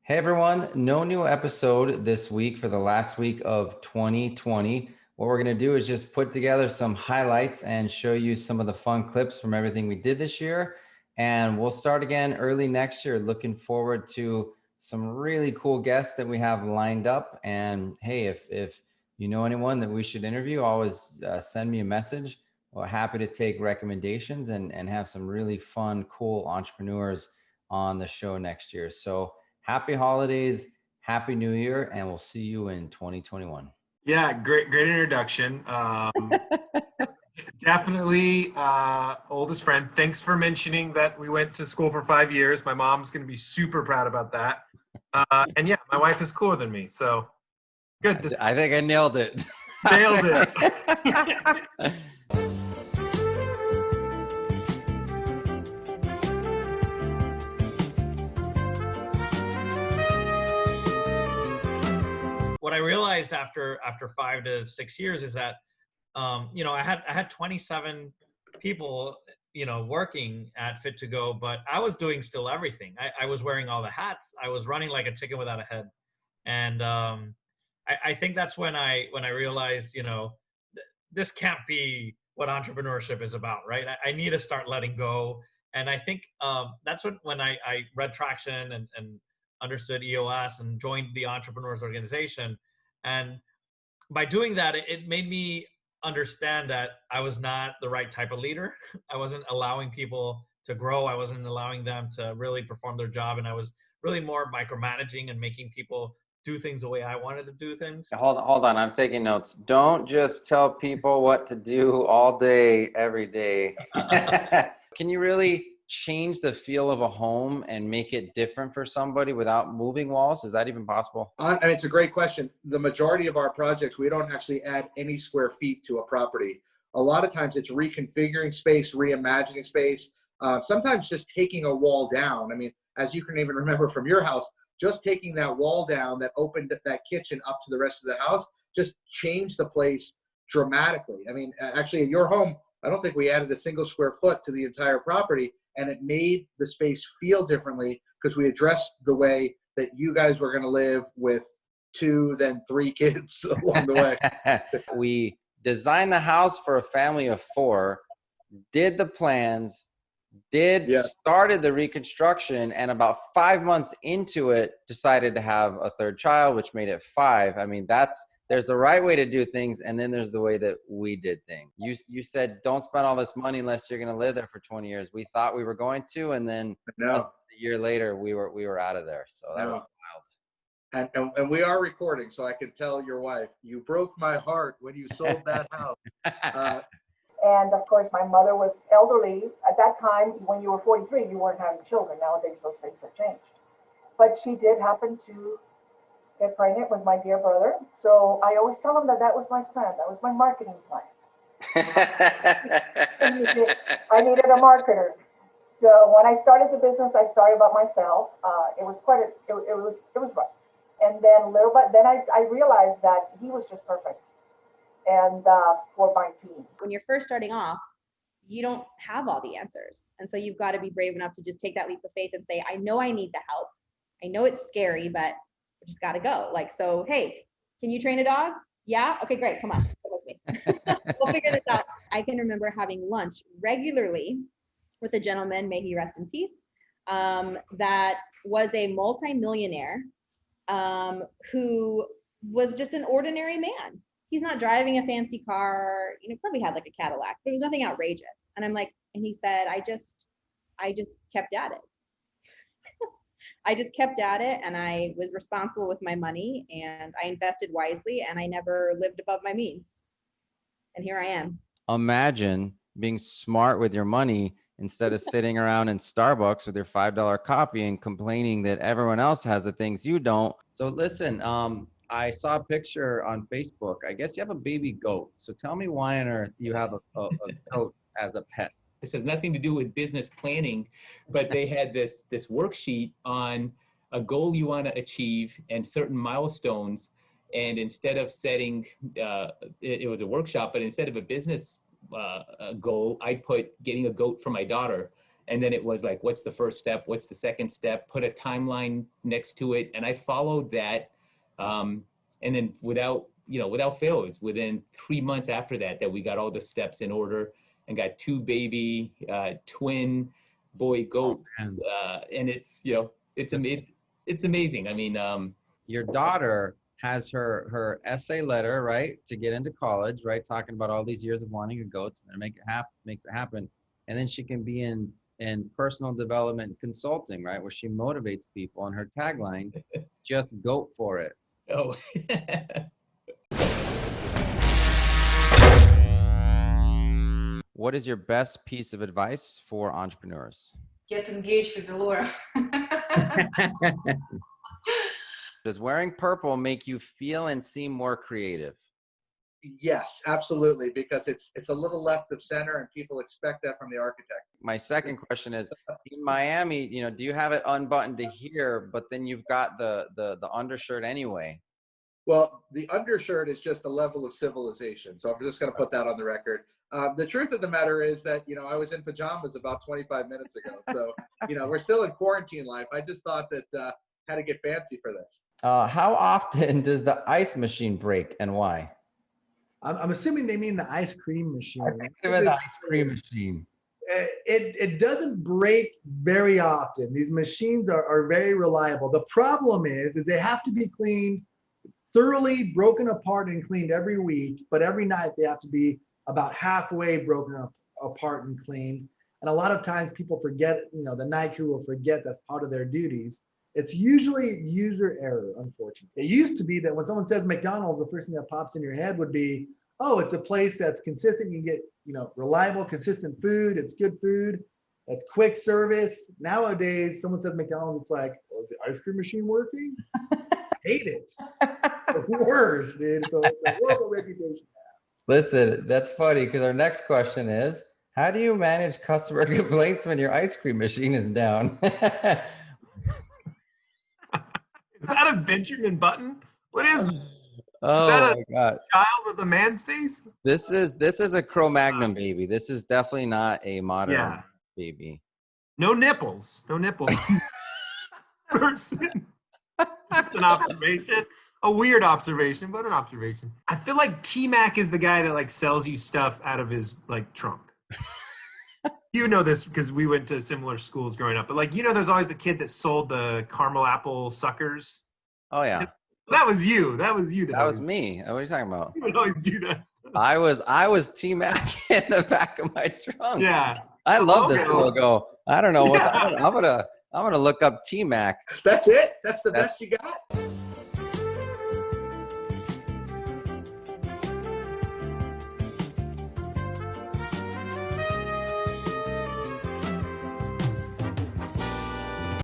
Hey everyone, no new episode this week for the last week of 2020. What we're going to do is just put together some highlights and show you some of the fun clips from everything we did this year. And we'll start again early next year. Looking forward to some really cool guests that we have lined up. And hey, if you know anyone that we should interview, always send me a message. We're happy to take recommendations and have some really fun, cool entrepreneurs on the show next year. So happy holidays, happy new year, and we'll see you in 2021. Yeah, great introduction. Definitely oldest friend. Thanks for mentioning that we went to school for 5 years. My mom's going to be super proud about that. And yeah, my wife is cooler than me, so good. I think I nailed it. Nailed it. What I realized after 5 to 6 years is that I had 27 people working at Fit to Go, but I was doing still everything. I was wearing all the hats. I was running like a chicken without a head, and I think that's when I realized this can't be what entrepreneurship is about, right? I need to start letting go, and I think that's when I read Traction and understood EOS and joined the Entrepreneurs Organization. And by doing that, it made me understand that I was not the right type of leader. I wasn't allowing people to grow. I wasn't allowing them to really perform their job. And I was really more micromanaging and making people do things the way I wanted to do things. Hold on. I'm taking notes. Don't just tell people what to do all day, every day. Can you really change the feel of a home and make it different for somebody without moving walls? Is that even possible? It's a great question. The majority of our projects, we don't actually add any square feet to a property. A lot of times it's reconfiguring space, reimagining space, sometimes just taking a wall down. I mean, as you can even remember from your house, just taking that wall down that opened that kitchen up to the rest of the house just changed the place dramatically. I mean, actually in your home, I don't think we added a single square foot to the entire property, and it made the space feel differently because we addressed the way that you guys were going to live with 2, then 3 kids along the way. We designed the house for a family of 4, did the plans, started the reconstruction, and about 5 months into it, decided to have a 3rd child, which made it 5. I mean, there's the right way to do things, and then there's the way that we did things. You said don't spend all this money unless you're going to live there for 20 years. We thought we were going to, and then a year later we were out of there. So that was wild. And we are recording, so I can tell your wife, you broke my heart when you sold that house. And of course, my mother was elderly. At that time, when you were 43, you weren't having children. Nowadays, those things have changed. But she did happen to get pregnant with my dear brother. So I always tell him that was my plan. That was my marketing plan. I needed a marketer. So when I started the business, I started by myself. It was rough. And then I realized that he was just perfect. And for my team. When you're first starting off, you don't have all the answers. And so you've got to be brave enough to just take that leap of faith and say, I know I need the help. I know it's scary, but we just got to go. Like, so, hey, can you train a dog? Yeah. Okay, great. Come on. Come with me. We'll figure this out. I can remember having lunch regularly with a gentleman, may he rest in peace, that was a multimillionaire who was just an ordinary man. He's not driving a fancy car, probably had like a Cadillac, but it was nothing outrageous. And I'm like, and he said, I just kept at it. I just kept at it, and I was responsible with my money, and I invested wisely, and I never lived above my means. And here I am. Imagine being smart with your money instead of sitting around in Starbucks with your $5 coffee and complaining that everyone else has the things you don't. So listen, I saw a picture on Facebook. I guess you have a baby goat. So tell me why on earth you have a goat as a pet. This has nothing to do with business planning, but they had this worksheet on a goal you want to achieve and certain milestones. And instead of setting, it was a workshop, but instead of a business goal, I put getting a goat for my daughter. And then it was like, what's the first step? What's the second step? Put a timeline next to it. And I followed that. And then without fail, it was within 3 months after that we got all the steps in order and got 2 baby twin boy goats. And it's, it's amazing. I mean, Your daughter has her essay letter, right, to get into college, right, talking about all these years of wanting a goats and makes it happen. And then she can be in personal development consulting, right, where she motivates people, and her tagline, just goat for it. oh, What is your best piece of advice for entrepreneurs? Get engaged with Laura. Does wearing purple make you feel and seem more creative? Yes, absolutely, because it's a little left of center, and people expect that from the architect. My second question is, in Miami, do you have it unbuttoned to here, but then you've got the undershirt anyway? Well, the undershirt is just a level of civilization, so I'm just going to put that on the record. The truth of the matter is that, I was in pajamas about 25 minutes ago, so, we're still in quarantine life. I just thought that had to get fancy for this. How often does the ice machine break, and why? I'm assuming they mean the ice cream machine. I think of an ice cream machine. It doesn't break very often. These machines are very reliable. The problem is they have to be cleaned, thoroughly broken apart and cleaned every week, but every night they have to be about halfway broken apart and cleaned. And a lot of times people forget, the night crew will forget that's part of their duties. It's usually user error, unfortunately. It used to be that when someone says McDonald's, the first thing that pops in your head would be, oh, it's a place that's consistent. You can get, reliable, consistent food. It's good food. It's quick service. Nowadays, someone says McDonald's, it's like, oh, is the ice cream machine working? Hate it. Worse, dude. So it's a horrible reputation. Listen, that's funny because our next question is, how do you manage customer complaints when your ice cream machine is down? Is that a Benjamin Button? What is that? Oh that my God. Child with a man's face? This is a Cro-Magnon baby. This is definitely not a modern baby. No nipples. No nipples. Person. Just an observation. A weird observation, but an observation. I feel like T-Mac is the guy that sells you stuff out of his trunk. You know this because we went to similar schools growing up. But there's always the kid that sold the caramel apple suckers. Oh yeah. That was you. That was you. That was me. What are you talking about? You would always do that stuff. I was T-Mac in the back of my trunk. Yeah. I love this logo. I don't know what I'm gonna look up T-Mac. That's it? That's the best you got?